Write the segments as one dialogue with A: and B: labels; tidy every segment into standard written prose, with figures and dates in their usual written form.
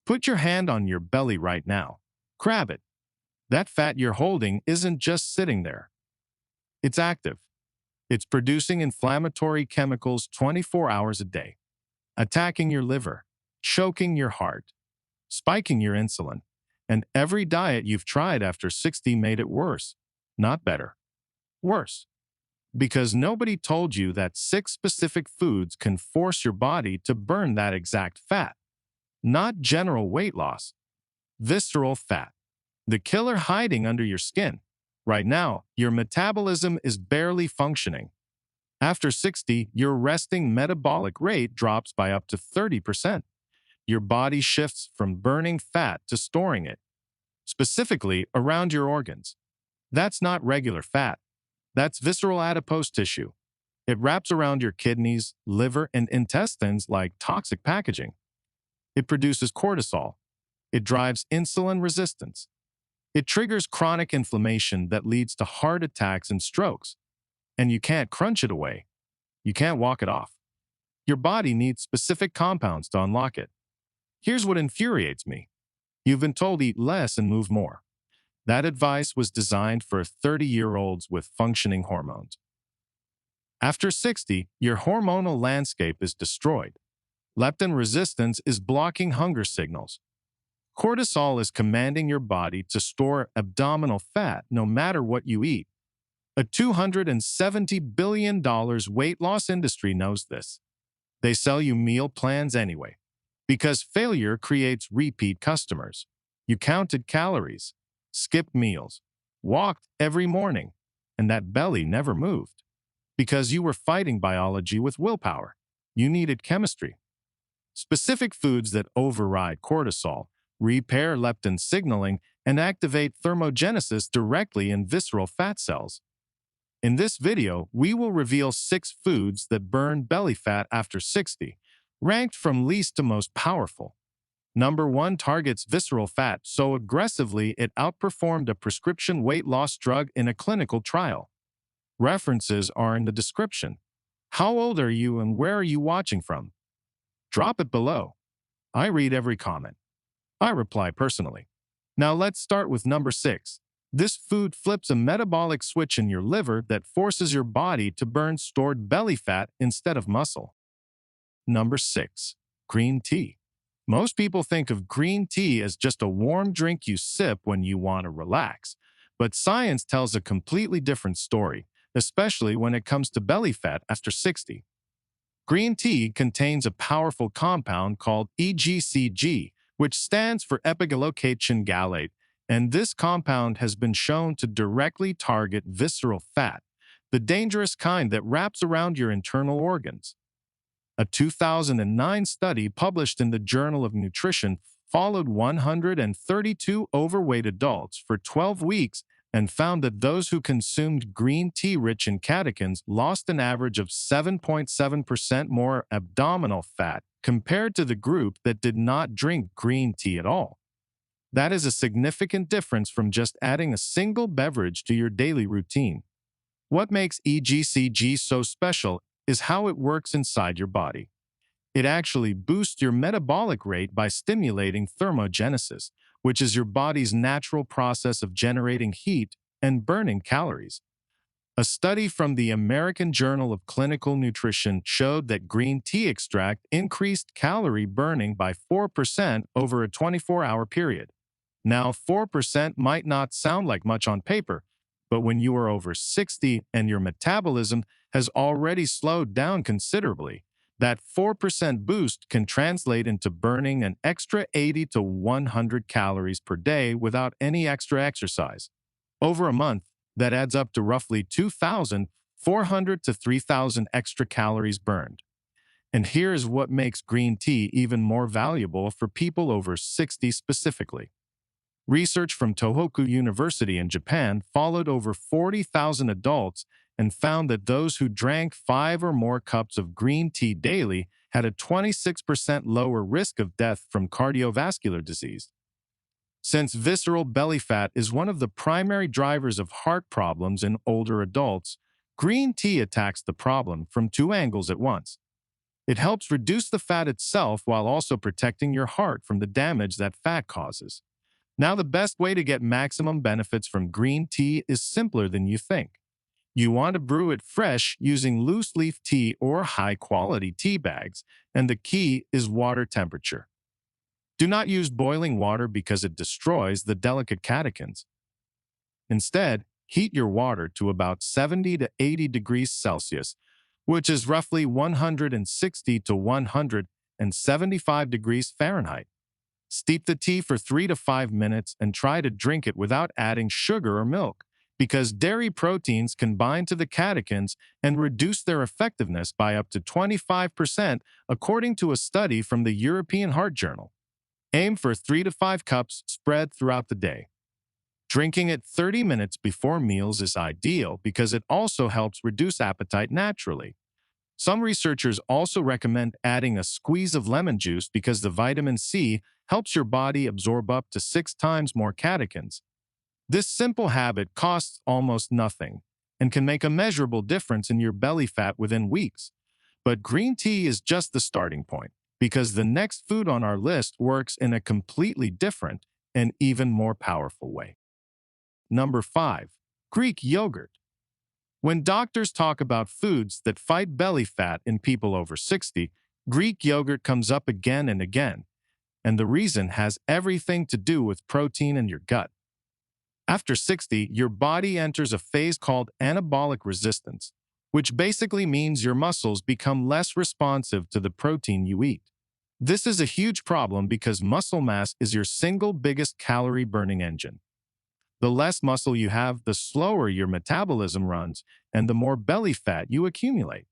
A: Put your hand on your belly right now. Grab it. That fat you're holding isn't just sitting there. It's active. It's producing inflammatory chemicals 24 hours a day, attacking your liver, choking your heart, spiking your insulin, and every diet you've tried after 60 made it worse, not better. Worse. Because nobody told you that 6 specific foods can force your body to burn that exact fat. Not general weight loss. Visceral fat. The killer hiding under your skin. Right now, your metabolism is barely functioning. After 60, your resting metabolic rate drops by up to 30%. Your body shifts from burning fat to storing it, specifically around your organs. That's not regular fat. That's visceral adipose tissue. It wraps around your kidneys, liver, and intestines like toxic packaging. It produces cortisol. It drives insulin resistance. It triggers chronic inflammation that leads to heart attacks and strokes. And you can't crunch it away. You can't walk it off. Your body needs specific compounds to unlock it. Here's what infuriates me. You've been told eat less and move more. That advice was designed for 30-year-olds with functioning hormones. After 60, your hormonal landscape is destroyed. Leptin resistance is blocking hunger signals. Cortisol is commanding your body to store abdominal fat no matter what you eat. A $270 billion weight loss industry knows this. They sell you meal plans anyway, because failure creates repeat customers. You counted calories, skipped meals, walked every morning, and that belly never moved. Because you were fighting biology with willpower. You needed chemistry. Specific foods that override cortisol, repair leptin signaling, and activate thermogenesis directly in visceral fat cells. In this video, we will reveal 6 foods that burn belly fat after 60, ranked from least to most powerful. Number 1 targets visceral fat so aggressively it outperformed a prescription weight loss drug in a clinical trial. References are in the description. How old are you and where are you watching from? Drop it below. I read every comment. I reply personally. Now let's start with number 6. This food flips a metabolic switch in your liver that forces your body to burn stored belly fat instead of muscle. Number 6. Green tea. Most people think of green tea as just a warm drink you sip when you want to relax, but science tells a completely different story, especially when it comes to belly fat after 60. Green tea contains a powerful compound called EGCG, which stands for epigallocatechin gallate, and this compound has been shown to directly target visceral fat, the dangerous kind that wraps around your internal organs. A 2009 study published in the Journal of Nutrition followed 132 overweight adults for 12 weeks and found that those who consumed green tea rich in catechins lost an average of 7.7% more abdominal fat compared to the group that did not drink green tea at all. That is a significant difference from just adding a single beverage to your daily routine. What makes EGCG so special is how it works inside your body. It actually boosts your metabolic rate by stimulating thermogenesis, which is your body's natural process of generating heat and burning calories. A study from the American Journal of Clinical Nutrition showed that green tea extract increased calorie burning by 4% over a 24-hour period. Now, 4% might not sound like much on paper, but when you are over 60 and your metabolism has already slowed down considerably, that 4% boost can translate into burning an extra 80 to 100 calories per day without any extra exercise. Over a month, that adds up to roughly 2,400 to 3,000 extra calories burned. And here is what makes green tea even more valuable for people over 60 specifically. Research from Tohoku University in Japan followed over 40,000 adults and found that those who drank 5 or more cups of green tea daily had a 26% lower risk of death from cardiovascular disease. Since visceral belly fat is one of the primary drivers of heart problems in older adults, green tea attacks the problem from 2 angles at once. It helps reduce the fat itself while also protecting your heart from the damage that fat causes. Now, the best way to get maximum benefits from green tea is simpler than you think. You want to brew it fresh using loose leaf tea or high quality tea bags, and the key is water temperature. Do not use boiling water because it destroys the delicate catechins. Instead, heat your water to about 70 to 80 degrees Celsius, which is roughly 160 to 175 degrees Fahrenheit. Steep the tea for 3 to 5 minutes and try to drink it without adding sugar or milk, because dairy proteins can bind to the catechins and reduce their effectiveness by up to 25%, according to a study from the European Heart Journal. Aim for 3 to 5 cups spread throughout the day. Drinking it 30 minutes before meals is ideal because it also helps reduce appetite naturally. Some researchers also recommend adding a squeeze of lemon juice because the vitamin C helps your body absorb up to 6 times more catechins. This simple habit costs almost nothing and can make a measurable difference in your belly fat within weeks. But green tea is just the starting point, because the next food on our list works in a completely different and even more powerful way. Number 5. Greek yogurt. When doctors talk about foods that fight belly fat in people over 60, Greek yogurt comes up again and again, and the reason has everything to do with protein in your gut. After 60, your body enters a phase called anabolic resistance, which basically means your muscles become less responsive to the protein you eat. This is a huge problem because muscle mass is your single biggest calorie-burning engine. The less muscle you have, the slower your metabolism runs, and the more belly fat you accumulate.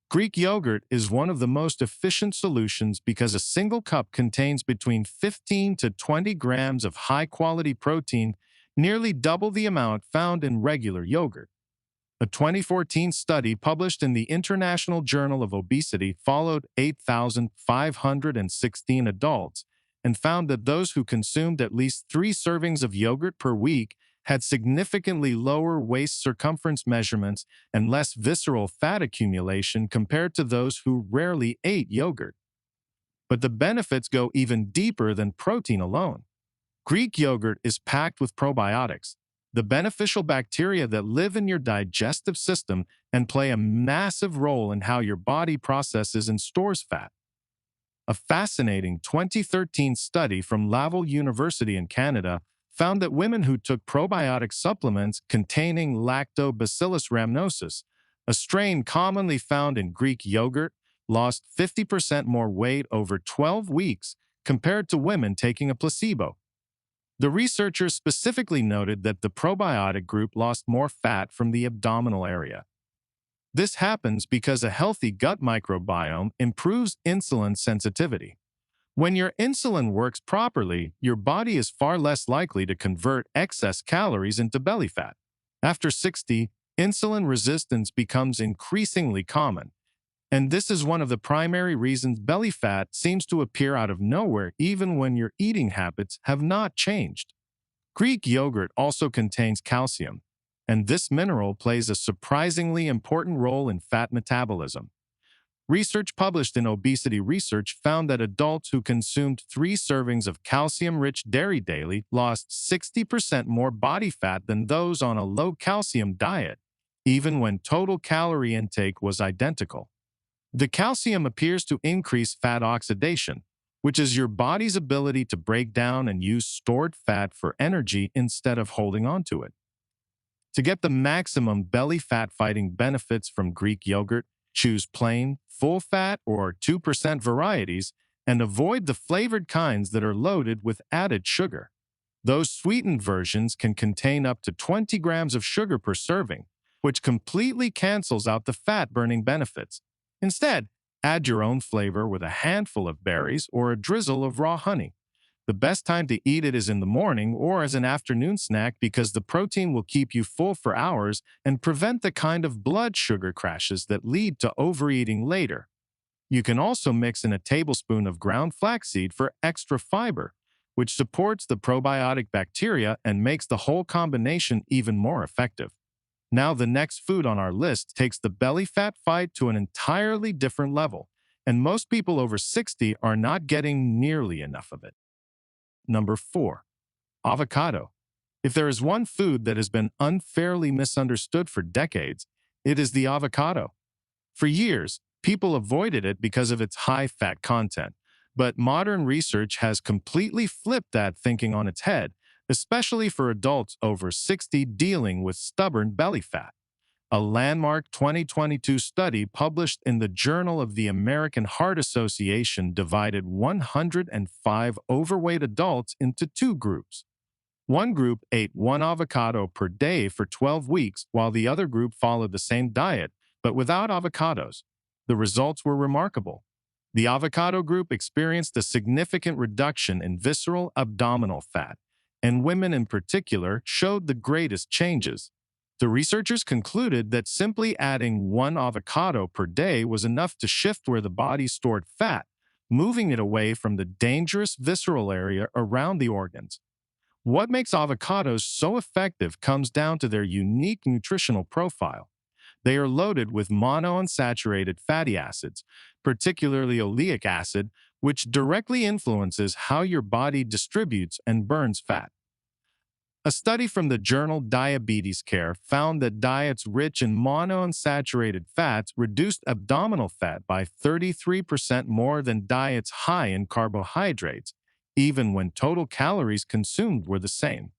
A: Greek yogurt is one of the most efficient solutions because a single cup contains between 15 to 20 grams of high-quality protein, nearly double the amount found in regular yogurt. A 2014 study published in the International Journal of Obesity followed 8,516 adults and found that those who consumed at least 3 servings of yogurt per week had significantly lower waist circumference measurements and less visceral fat accumulation compared to those who rarely ate yogurt. But the benefits go even deeper than protein alone. Greek yogurt is packed with probiotics, the beneficial bacteria that live in your digestive system and play a massive role in how your body processes and stores fat. A fascinating 2013 study from Laval University in Canada found that women who took probiotic supplements containing Lactobacillus rhamnosus, a strain commonly found in Greek yogurt, lost 50% more weight over 12 weeks compared to women taking a placebo. The researchers specifically noted that the probiotic group lost more fat from the abdominal area. This happens because a healthy gut microbiome improves insulin sensitivity. When your insulin works properly, your body is far less likely to convert excess calories into belly fat. After 60, insulin resistance becomes increasingly common, and this is one of the primary reasons belly fat seems to appear out of nowhere even when your eating habits have not changed. Greek yogurt also contains calcium, and this mineral plays a surprisingly important role in fat metabolism. Research published in Obesity Research found that adults who consumed 3 servings of calcium-rich dairy daily lost 60% more body fat than those on a low-calcium diet, even when total calorie intake was identical. The calcium appears to increase fat oxidation, which is your body's ability to break down and use stored fat for energy instead of holding onto it. To get the maximum belly fat fighting benefits from Greek yogurt, choose plain, full-fat, or 2% varieties and avoid the flavored kinds that are loaded with added sugar. Those sweetened versions can contain up to 20 grams of sugar per serving, which completely cancels out the fat-burning benefits. Instead, add your own flavor with a handful of berries or a drizzle of raw honey. The best time to eat it is in the morning or as an afternoon snack because the protein will keep you full for hours and prevent the kind of blood sugar crashes that lead to overeating later. You can also mix in a tablespoon of ground flaxseed for extra fiber, which supports the probiotic bacteria and makes the whole combination even more effective. Now, the next food on our list takes the belly fat fight to an entirely different level, and most people over 60 are not getting nearly enough of it. Number 4. Avocado. If there is one food that has been unfairly misunderstood for decades, it is the avocado. For years, people avoided it because of its high fat content, but modern research has completely flipped that thinking on its head, especially for adults over 60 dealing with stubborn belly fat. A landmark 2022 study published in the Journal of the American Heart Association divided 105 overweight adults into two groups. One group ate one avocado per day for 12 weeks, while the other group followed the same diet, but without avocados. The results were remarkable. The avocado group experienced a significant reduction in visceral abdominal fat, and women in particular showed the greatest changes. The researchers concluded that simply adding one avocado per day was enough to shift where the body stored fat, moving it away from the dangerous visceral area around the organs. What makes avocados so effective comes down to their unique nutritional profile. They are loaded with monounsaturated fatty acids, particularly oleic acid, which directly influences how your body distributes and burns fat. A study from the journal Diabetes Care found that diets rich in monounsaturated fats reduced abdominal fat by 33% more than diets high in carbohydrates, even when total calories consumed were the same.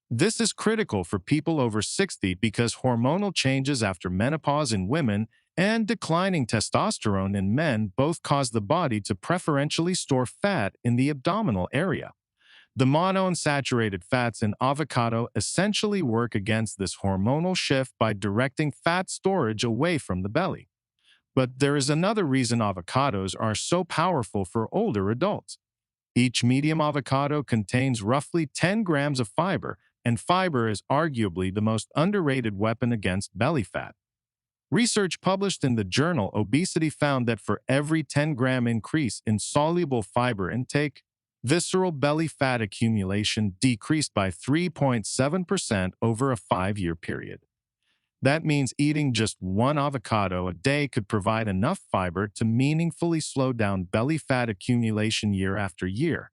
A: This is critical for people over 60 because hormonal changes after menopause in women and declining testosterone in men both cause the body to preferentially store fat in the abdominal area. The monounsaturated fats in avocado essentially work against this hormonal shift by directing fat storage away from the belly. But there is another reason avocados are so powerful for older adults. Each medium avocado contains roughly 10 grams of fiber, and fiber is arguably the most underrated weapon against belly fat. Research published in the journal Obesity found that for every 10-gram increase in soluble fiber intake, visceral belly fat accumulation decreased by 3.7% over a 5-year period. That means eating just one avocado a day could provide enough fiber to meaningfully slow down belly fat accumulation year after year.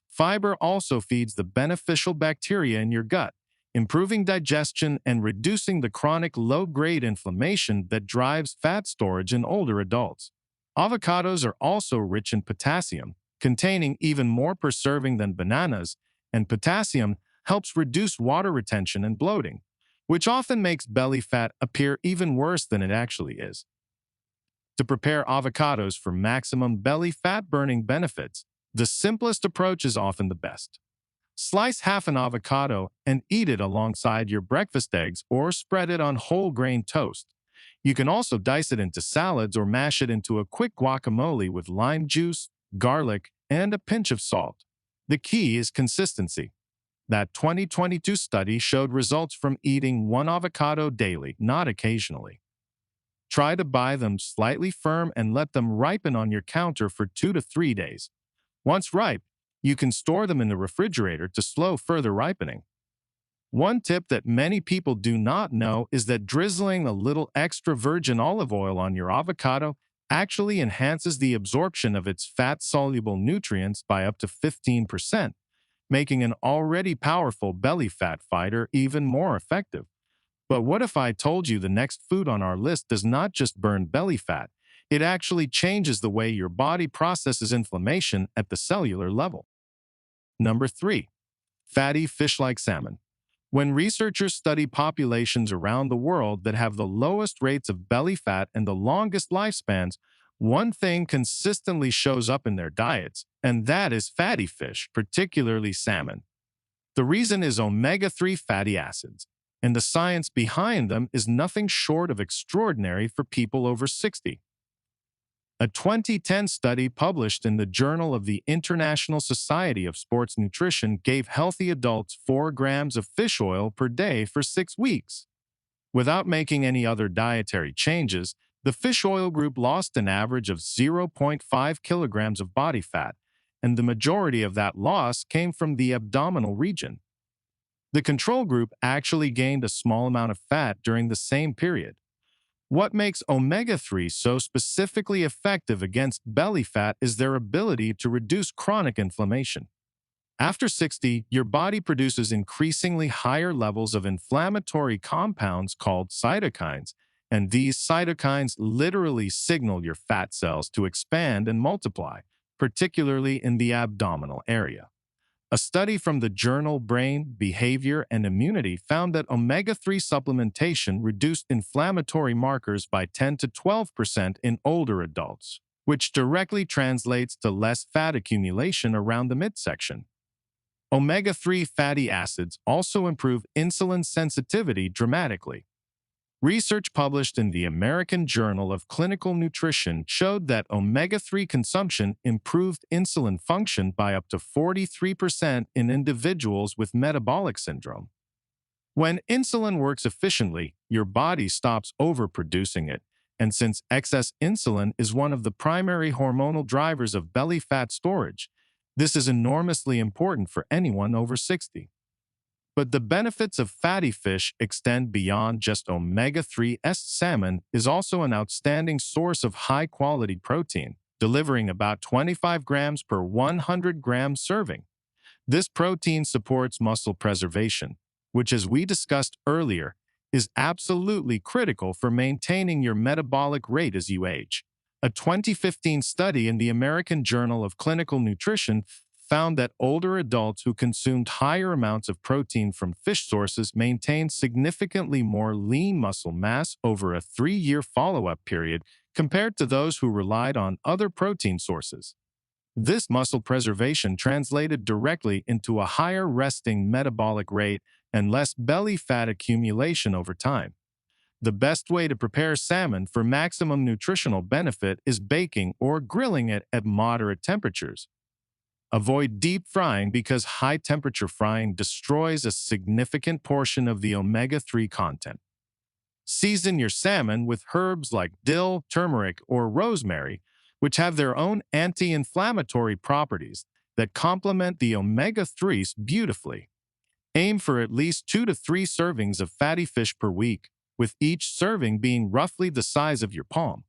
A: Fiber also feeds the beneficial bacteria in your gut, improving digestion and reducing the chronic low-grade inflammation that drives fat storage in older adults. Avocados are also rich in potassium, containing even more per serving than bananas, and potassium helps reduce water retention and bloating, which often makes belly fat appear even worse than it actually is. To prepare avocados for maximum belly fat burning benefits, the simplest approach is often the best. Slice half an avocado and eat it alongside your breakfast eggs or spread it on whole grain toast. You can also dice it into salads or mash it into a quick guacamole with lime juice, garlic, and a pinch of salt. The key is consistency. That 2022 study showed results from eating one avocado daily, not occasionally. Try to buy them slightly firm and let them ripen on your counter for 2 to 3 days. Once ripe, you can store them in the refrigerator to slow further ripening. One tip that many people do not know is that drizzling a little extra virgin olive oil on your avocado actually enhances the absorption of its fat-soluble nutrients by up to 15%, making an already powerful belly fat fighter even more effective. But what if I told you the next food on our list does not just burn belly fat, it actually changes the way your body processes inflammation at the cellular level? Number 3. Fatty fish like salmon. When researchers study populations around the world that have the lowest rates of belly fat and the longest lifespans, one thing consistently shows up in their diets, and that is fatty fish, particularly salmon. The reason is omega-3 fatty acids, and the science behind them is nothing short of extraordinary for people over 60. A 2010 study published in the Journal of the International Society of Sports Nutrition gave healthy adults 4 grams of fish oil per day for 6 weeks. Without making any other dietary changes, the fish oil group lost an average of 0.5 kilograms of body fat, and the majority of that loss came from the abdominal region. The control group actually gained a small amount of fat during the same period. What makes omega-3 so specifically effective against belly fat is their ability to reduce chronic inflammation. After 60, your body produces increasingly higher levels of inflammatory compounds called cytokines, and these cytokines literally signal your fat cells to expand and multiply, particularly in the abdominal area. A study from the journal Brain, Behavior, and Immunity found that omega-3 supplementation reduced inflammatory markers by 10 to 12% in older adults, which directly translates to less fat accumulation around the midsection. Omega-3 fatty acids also improve insulin sensitivity dramatically. Research published in the American Journal of Clinical Nutrition showed that omega-3 consumption improved insulin function by up to 43% in individuals with metabolic syndrome. When insulin works efficiently, your body stops overproducing it, and since excess insulin is one of the primary hormonal drivers of belly fat storage, this is enormously important for anyone over 60. But the benefits of fatty fish extend beyond just omega-3. Salmon is also an outstanding source of high-quality protein, delivering about 25 grams per 100-gram serving. This protein supports muscle preservation, which, as we discussed earlier, is absolutely critical for maintaining your metabolic rate as you age. A 2015 study in the American Journal of Clinical Nutrition found that older adults who consumed higher amounts of protein from fish sources maintained significantly more lean muscle mass over a 3-year follow-up period compared to those who relied on other protein sources. This muscle preservation translated directly into a higher resting metabolic rate and less belly fat accumulation over time. The best way to prepare salmon for maximum nutritional benefit is baking or grilling it at moderate temperatures. Avoid deep frying because high-temperature frying destroys a significant portion of the omega-3 content. Season your salmon with herbs like dill, turmeric, or rosemary, which have their own anti-inflammatory properties that complement the omega-3s beautifully. Aim for at least 2 to 3 servings of fatty fish per week, with each serving being roughly the size of your palm.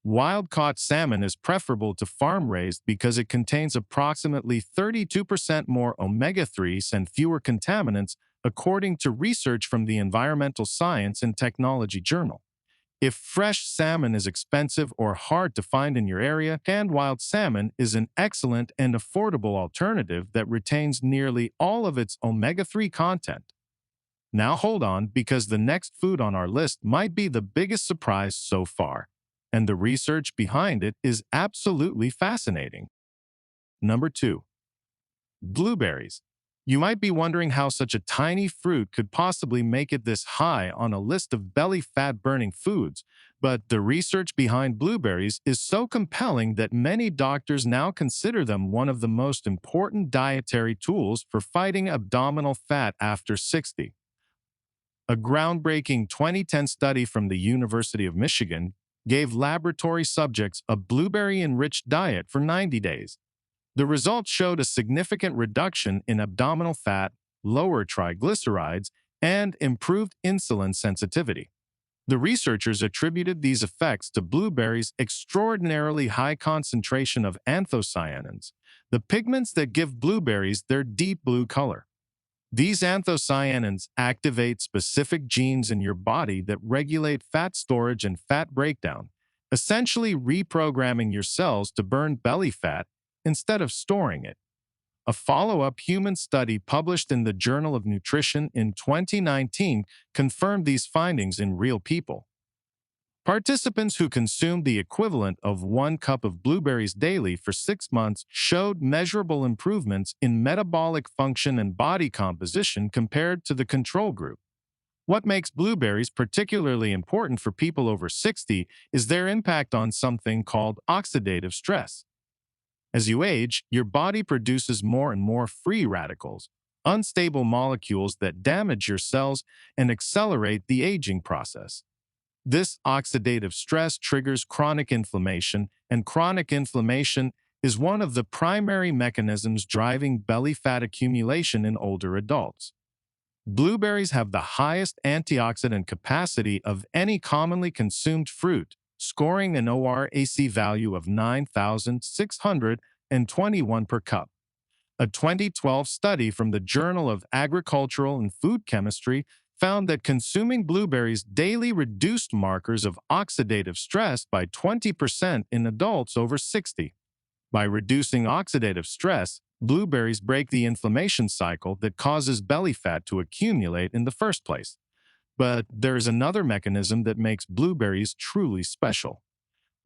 A: Wild-caught salmon is preferable to farm-raised because it contains approximately 32% more omega-3s and fewer contaminants, according to research from the Environmental Science and Technology Journal. If fresh salmon is expensive or hard to find in your area, canned wild salmon is an excellent and affordable alternative that retains nearly all of its omega-3 content. Now hold on, because the next food on our list might be the biggest surprise so far, and the research behind it is absolutely fascinating. Number 2. Blueberries. You might be wondering how such a tiny fruit could possibly make it this high on a list of belly fat-burning foods, but the research behind blueberries is so compelling that many doctors now consider them one of the most important dietary tools for fighting abdominal fat after 60. A groundbreaking 2010 study from the University of Michigan gave laboratory subjects a blueberry-enriched diet for 90 days. The results showed a significant reduction in abdominal fat, lower triglycerides, and improved insulin sensitivity. The researchers attributed these effects to blueberries' extraordinarily high concentration of anthocyanins, the pigments that give blueberries their deep blue color. These anthocyanins activate specific genes in your body that regulate fat storage and fat breakdown, essentially reprogramming your cells to burn belly fat instead of storing it. A follow-up human study published in the Journal of Nutrition in 2019 confirmed these findings in real people. Participants who consumed the equivalent of 1 cup of blueberries daily for 6 months showed measurable improvements in metabolic function and body composition compared to the control group. What makes blueberries particularly important for people over 60 is their impact on something called oxidative stress. As you age, your body produces more and more free radicals, unstable molecules that damage your cells and accelerate the aging process. This oxidative stress triggers chronic inflammation, and chronic inflammation is one of the primary mechanisms driving belly fat accumulation in older adults. Blueberries have the highest antioxidant capacity of any commonly consumed fruit, scoring an ORAC value of 9,621 per cup. A 2012 study from the Journal of Agricultural and Food Chemistry found that consuming blueberries daily reduced markers of oxidative stress by 20% in adults over 60. By reducing oxidative stress, blueberries break the inflammation cycle that causes belly fat to accumulate in the first place. But there is another mechanism that makes blueberries truly special.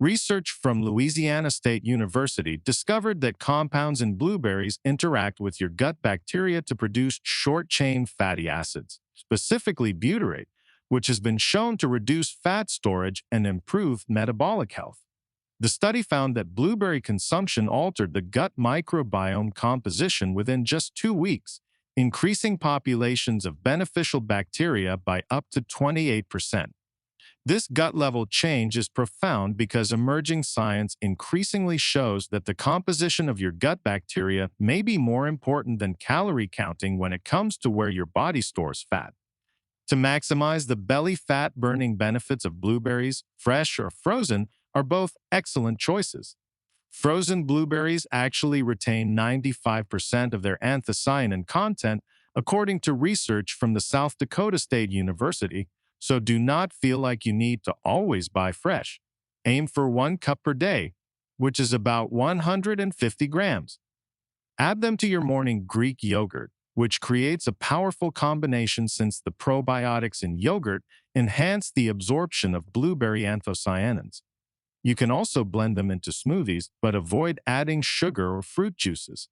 A: Research from Louisiana State University discovered that compounds in blueberries interact with your gut bacteria to produce short-chain fatty acids, specifically butyrate, which has been shown to reduce fat storage and improve metabolic health. The study found that blueberry consumption altered the gut microbiome composition within just 2 weeks, increasing populations of beneficial bacteria by up to 28%. This gut-level change is profound because emerging science increasingly shows that the composition of your gut bacteria may be more important than calorie counting when it comes to where your body stores fat. To maximize the belly fat burning benefits of blueberries, fresh or frozen, are both excellent choices. Frozen blueberries actually retain 95% of their anthocyanin content, according to research from the South Dakota State University, so do not feel like you need to always buy fresh. Aim for 1 cup per day, which is about 150 grams. Add them to your morning Greek yogurt, which creates a powerful combination since the probiotics in yogurt enhance the absorption of blueberry anthocyanins. You can also blend them into smoothies, but avoid adding sugar or fruit juices.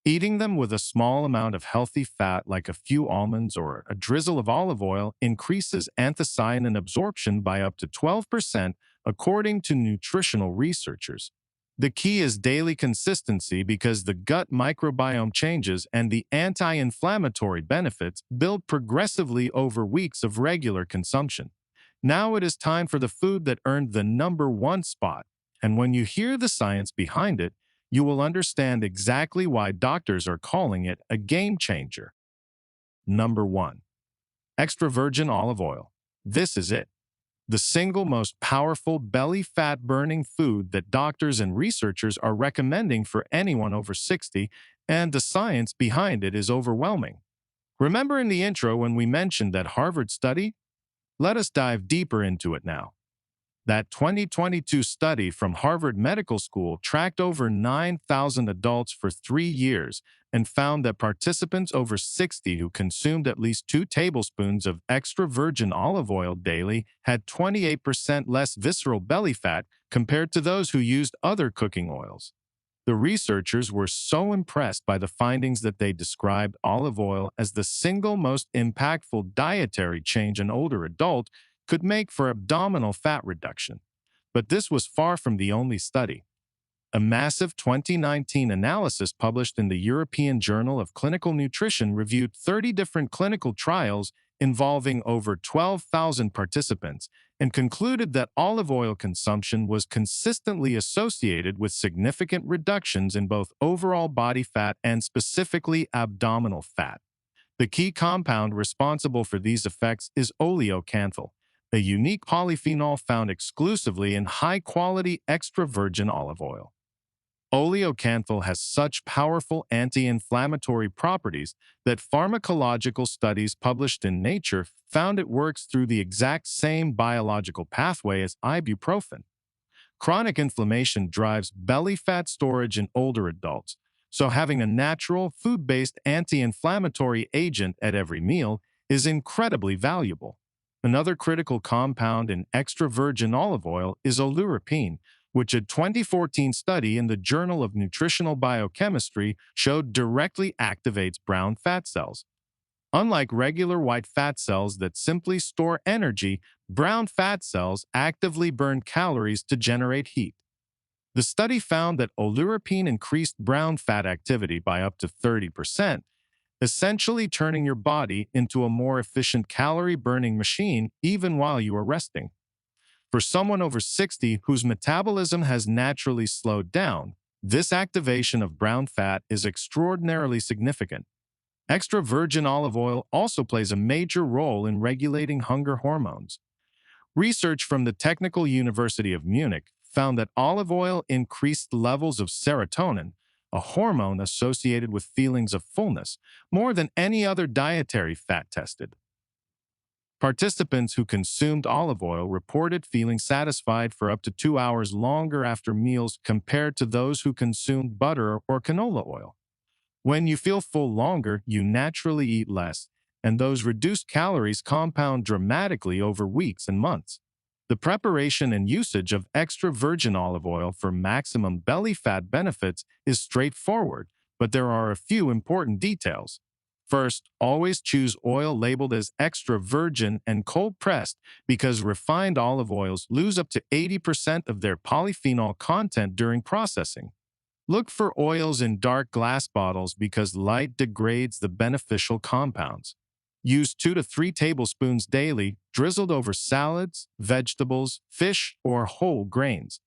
A: Eating them with a small amount of healthy fat like a few almonds or a drizzle of olive oil increases anthocyanin absorption by up to 12%, according to nutritional researchers. The key is daily consistency because the gut microbiome changes and the anti-inflammatory benefits build progressively over weeks of regular consumption. Now it is time for the food that earned the #1 spot, and when you hear the science behind it, you will understand exactly why doctors are calling it a game changer. Number 1. Extra virgin olive oil. This is it. The single most powerful belly fat burning food that doctors and researchers are recommending for anyone over 60, and the science behind it is overwhelming. Remember in the intro when we mentioned that Harvard study? Let us dive deeper into it now. That 2022 study from Harvard Medical School tracked over 9,000 adults for 3 years and found that participants over 60 who consumed at least 2 tablespoons of extra virgin olive oil daily had 28% less visceral belly fat compared to those who used other cooking oils. The researchers were so impressed by the findings that they described olive oil as the single most impactful dietary change an older adult could make for abdominal fat reduction. But this was far from the only study. A massive 2019 analysis published in the European Journal of Clinical Nutrition reviewed 30 different clinical trials involving over 12,000 participants and concluded that olive oil consumption was consistently associated with significant reductions in both overall body fat and specifically abdominal fat. The key compound responsible for these effects is oleocanthal, a unique polyphenol found exclusively in high-quality extra virgin olive oil. Oleocanthal has such powerful anti-inflammatory properties that pharmacological studies published in Nature found it works through the exact same biological pathway as ibuprofen. Chronic inflammation drives belly fat storage in older adults, so having a natural, food-based anti-inflammatory agent at every meal is incredibly valuable. Another critical compound in extra virgin olive oil is oleuropein, which a 2014 study in the Journal of Nutritional Biochemistry showed directly activates brown fat cells. Unlike regular white fat cells that simply store energy, brown fat cells actively burn calories to generate heat. The study found that oleuropein increased brown fat activity by up to 30%, essentially turning your body into a more efficient calorie-burning machine even while you are resting. For someone over 60 whose metabolism has naturally slowed down, this activation of brown fat is extraordinarily significant. Extra virgin olive oil also plays a major role in regulating hunger hormones. Research from the Technical University of Munich found that olive oil increased levels of serotonin, a hormone associated with feelings of fullness, more than any other dietary fat tested. Participants who consumed olive oil reported feeling satisfied for up to 2 hours longer after meals compared to those who consumed butter or canola oil. When you feel full longer, you naturally eat less, and those reduced calories compound dramatically over weeks and months. The preparation and usage of extra virgin olive oil for maximum belly fat benefits is straightforward, but there are a few important details. First, always choose oil labeled as extra virgin and cold pressed because refined olive oils lose up to 80% of their polyphenol content during processing. Look for oils in dark glass bottles because light degrades the beneficial compounds. Use 2 to 3 tablespoons daily, drizzled over salads, vegetables, fish, or whole grains.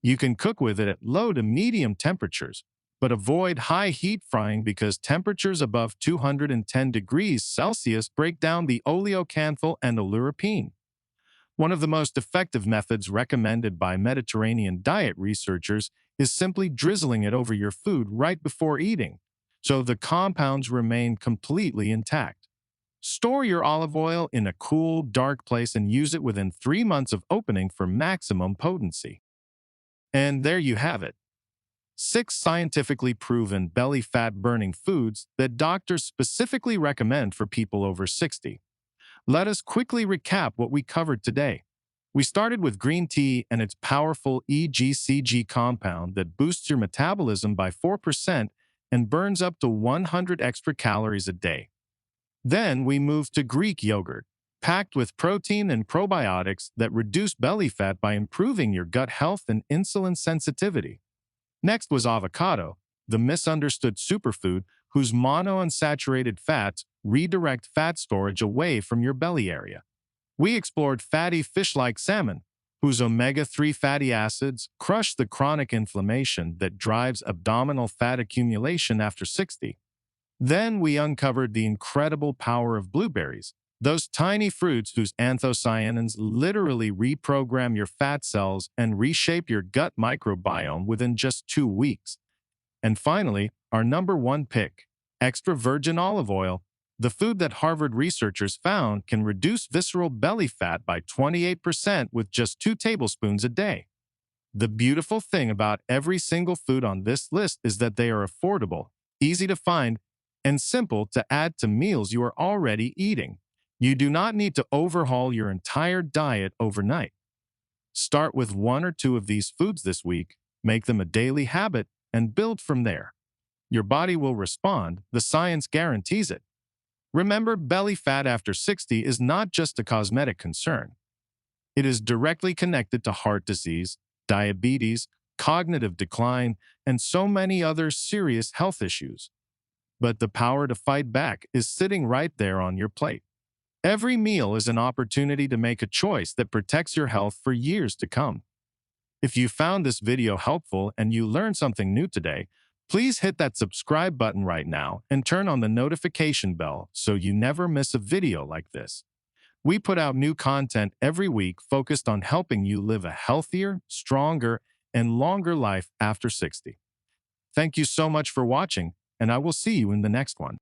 A: You can cook with it at low to medium temperatures, but avoid high heat frying because temperatures above 210 degrees Celsius break down the oleocanthal and oleuropein. One of the most effective methods recommended by Mediterranean diet researchers is simply drizzling it over your food right before eating, so the compounds remain completely intact. Store your olive oil in a cool, dark place and use it within 3 months of opening for maximum potency. And there you have it. 6 scientifically proven belly fat burning foods that doctors specifically recommend for people over 60. Let us quickly recap what we covered today. We started with green tea and its powerful EGCG compound that boosts your metabolism by 4% and burns up to 100 extra calories a day. Then we moved to Greek yogurt, packed with protein and probiotics that reduce belly fat by improving your gut health and insulin sensitivity. Next was avocado, the misunderstood superfood whose monounsaturated fats redirect fat storage away from your belly area. We explored fatty fish-like salmon, whose omega-3 fatty acids crush the chronic inflammation that drives abdominal fat accumulation after 60. Then we uncovered the incredible power of blueberries, those tiny fruits whose anthocyanins literally reprogram your fat cells and reshape your gut microbiome within just 2 weeks. And finally, our number one pick, extra virgin olive oil, the food that Harvard researchers found can reduce visceral belly fat by 28% with just 2 tablespoons a day. The beautiful thing about every single food on this list is that they are affordable, easy to find, and simple to add to meals you are already eating. You do not need to overhaul your entire diet overnight. Start with 1 or 2 of these foods this week, make them a daily habit, and build from there. Your body will respond, the science guarantees it. Remember, belly fat after 60 is not just a cosmetic concern. It is directly connected to heart disease, diabetes, cognitive decline, and so many other serious health issues. But the power to fight back is sitting right there on your plate. Every meal is an opportunity to make a choice that protects your health for years to come. If you found this video helpful and you learned something new today, please hit that subscribe button right now and turn on the notification bell so you never miss a video like this. We put out new content every week focused on helping you live a healthier, stronger, and longer life after 60. Thank you so much for watching, and I will see you in the next one.